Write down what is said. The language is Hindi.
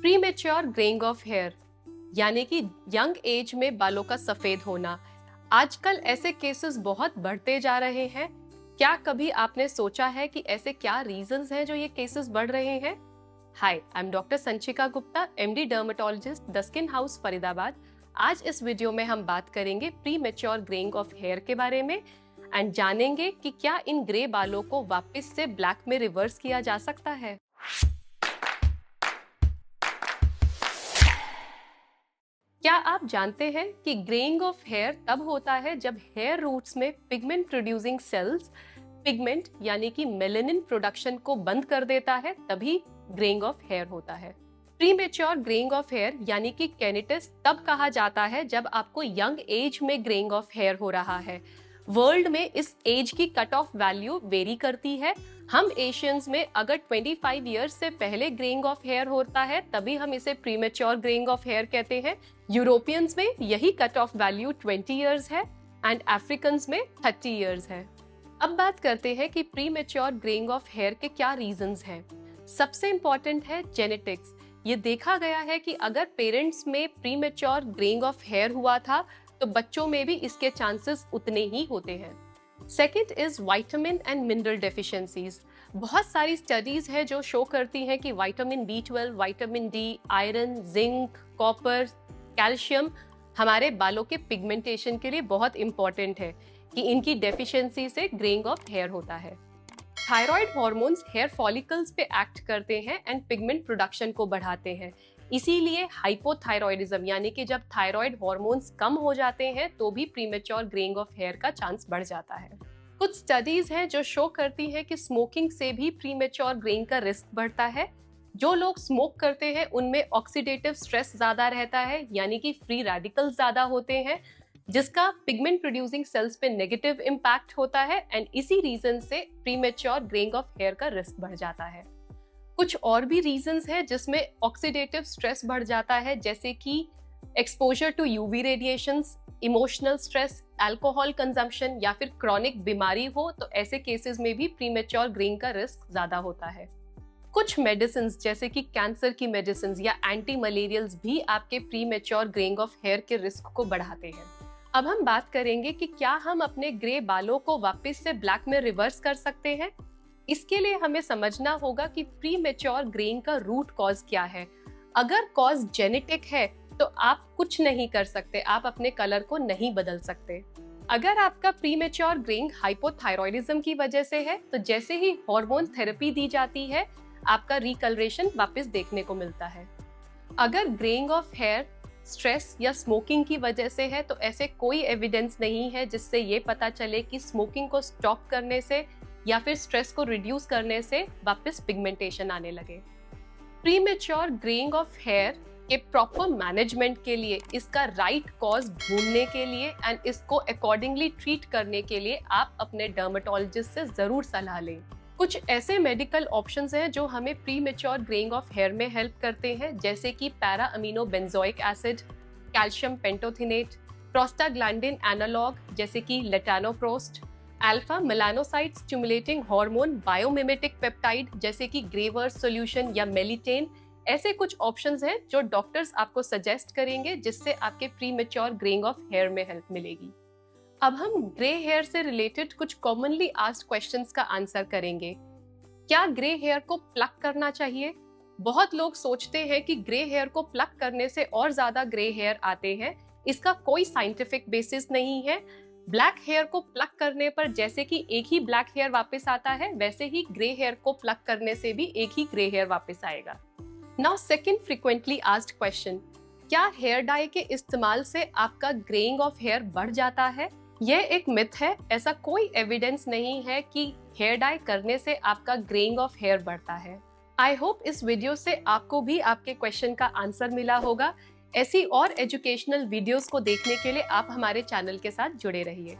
प्रीमेच्योर ग्रेइंग ऑफ हेयर यानी कि यंग एज में बालों का सफेद होना। आजकल ऐसे केसेस बहुत बढ़ते जा रहे हैं। क्या कभी आपने सोचा है कि ऐसे क्या रीजंस हैं जो ये केसेस बढ़ रहे हैं? Hi, I am doctor Sanchika Gupta, MD dermatologist, the skin house Faridabad. आज इस वीडियो में हम बात करेंगे प्रीमेच्योर ग्रेइंग ऑफ हेयर के बारे में एंड जानेंगे कि क्या इन ग्रे बालों को वापस से ब्लैक में रिवर्स किया जा सकता है। क्या आप जानते हैं कि ग्रेइंग ऑफ हेयर तब होता है जब हेयर रूट्स में पिगमेंट प्रोड्यूसिंग सेल्स पिगमेंट यानी कि मेलेनिन प्रोडक्शन को बंद कर देता है, तभी ग्रेइंग ऑफ हेयर होता है। प्रीमेच्योर ग्रेइंग ऑफ हेयर यानी कि केनिटिस तब कहा जाता है जब आपको यंग एज में ग्रेइंग ऑफ हेयर हो रहा है। वर्ल्ड में इस एज की कट ऑफ वैल्यू वेरी करती है। हम एशियंस में अगर 25 इयर्स से पहले ग्रेइंग ऑफ हेयर होता है तभी हम इसे प्रीमेच्योर ग्रेइंग ऑफ हेयर कहते हैं। यूरोपियंस में यही कट ऑफ वैल्यू 20 इयर्स है एंड अफ्रीकन्स में 30 इयर्स है। अब बात करते हैं कि प्रीमेच्योर ग्रेइंग ऑफ हेयर के क्या रीजंस हैं। सबसे इंपॉर्टेंट है जेनेटिक्स। ये देखा गया है कि अगर पेरेंट्स में प्रीमेच्योर ग्रेइंग ऑफ हेयर हुआ था तो बच्चों में भी इसके चांसेस उतने ही होते हैं। Second is vitamin and mineral deficiencies. बहुत सारी स्टडीज है जो शो करती हैं कि vitamin B12, vitamin D, iron, zinc, copper, calcium हमारे बालों के पिगमेंटेशन के लिए बहुत इंपॉर्टेंट है कि इनकी डेफिशिएंसी से ग्रेइंग ऑफ हेयर होता है। थायराइड हार्मोन्स हेयर फॉलिकल्स पे एक्ट करते हैं एंड पिगमेंट प्रोडक्शन को बढ़ाते हैं। इसीलिए हाइपोथायरॉयडिज्म यानी कि जब थायराइड हार्मोन्स कम हो जाते हैं तो भी प्रीमेच्योर ग्रेइंग ऑफ हेयर का चांस बढ़ जाता है। कुछ स्टडीज हैं जो शो करती हैं कि स्मोकिंग से भी प्रीमेच्योर ग्रेइंग का रिस्क बढ़ता है। जो लोग स्मोक करते हैं उनमें ऑक्सीडेटिव स्ट्रेस ज्यादा रहता है यानी कि फ्री रेडिकल्स ज्यादा होते हैं जिसका पिगमेंट प्रोड्यूसिंग सेल्स पे नेगेटिव इम्पैक्ट होता है एंड इसी रीजन से प्रीमेच्योर ग्रेइंग ऑफ हेयर का रिस्क बढ़ जाता है। कुछ और भी रीजंस हैं जिसमें ऑक्सीडेटिव स्ट्रेस बढ़ जाता है, जैसे कि exposure to UV radiations, emotional stress, alcohol consumption या फिर क्रॉनिक बीमारी हो तो ऐसे केसेस में भी प्रीमेच्योर ग्रेइंग का रिस्क ज्यादा होता है। कुछ मेडिसिन जैसे कि कैंसर की मेडिसिन या एंटी मलेरियल्स भी आपके प्रीमेच्योर ग्रेइंग ऑफ हेयर के रिस्क को बढ़ाते हैं। अब हम बात करेंगे कि क्या हम अपने ग्रे बालों को वापस से ब्लैक में रिवर्स कर सकते हैं। इसके लिए हमें समझना होगा कि प्रीमेच्योर ग्रेइंग का रूट कॉज क्या है। अगर कॉज जेनेटिक है तो आप कुछ नहीं कर सकते, आप अपने कलर को नहीं बदल सकते। अगर आपका प्रीमेच्योर ग्रेइंग हाइपोथायरॉयडिज्म की वजह से है तो जैसे ही हार्मोन थेरेपी दी जाती है आपका रिकलरेशन वापस देखने को मिलता है। अगर ग्रेइंग ऑफ हेयर स्ट्रेस या स्मोकिंग की वजह से है तो ऐसे कोई एविडेंस नहीं है जिससे ये पता चले कि स्मोकिंग को स्टॉप करने से या फिर स्ट्रेस को रिड्यूस करने से वापस पिगमेंटेशन आने लगे। प्रीमेच्योर ग्रेइंग ऑफ हेयर के प्रॉपर मैनेजमेंट के लिए, इसका राइट कॉज ढूंढने के लिए एंड इसको अकॉर्डिंगली ट्रीट करने के लिए आप अपने डर्मेटोलॉजिस्ट से जरूर सलाह लें। कुछ ऐसे मेडिकल ऑप्शंस हैं जो हमें प्रीमेच्योर ग्रेइंग ऑफ हेयर में हेल्प करते हैं, जैसे कि para amino benzoic acid, calcium pantothenate, prostaglandin analogue जैसे कि latanoprost, alpha melanocyte stimulating hormone biomimetic peptide जैसे कि ग्रेवर्स सॉल्यूशन या मेलिटेन। ऐसे कुछ ऑप्शंस हैं जो डॉक्टर्स आपको सजेस्ट करेंगे जिससे आपके प्रीमेच्योर ग्रेइंग ऑफ हेयर में हेल्प मिलेगी। अब हम ग्रे हेयर से रिलेटेड कुछ कॉमनली आस्क्ड क्वेश्चंस का आंसर करेंगे। क्या ग्रे हेयर को प्लक करना चाहिए? बहुत लोग सोचते हैं कि ग्रे हेयर को प्लक करने से और ज्यादा ग्रे हेयर आते हैं। इसका कोई साइंटिफिक बेसिस नहीं है। ब्लैक हेयर को प्लक करने पर जैसे कि एक ही ब्लैक हेयर वापस आता है, वैसे ही ग्रे हेयर को प्लक करने से भी एक ही ग्रे हेयर वापस आएगा। Now second frequently asked question, क्या हेयर डाई के इस्तेमाल से आपका ग्रेइंग ऑफ हेयर बढ़ जाता है? यह एक मिथ है। ऐसा कोई एविडेंस नहीं है कि हेयर डाई करने से आपका ग्रेइंग ऑफ हेयर बढ़ता है। आई होप इस वीडियो से आपको भी आपके क्वेश्चन का आंसर मिला होगा। ऐसी और एजुकेशनल वीडियोस को देखने के लिए आप हमारे चैनल के साथ जुड़े रहिए।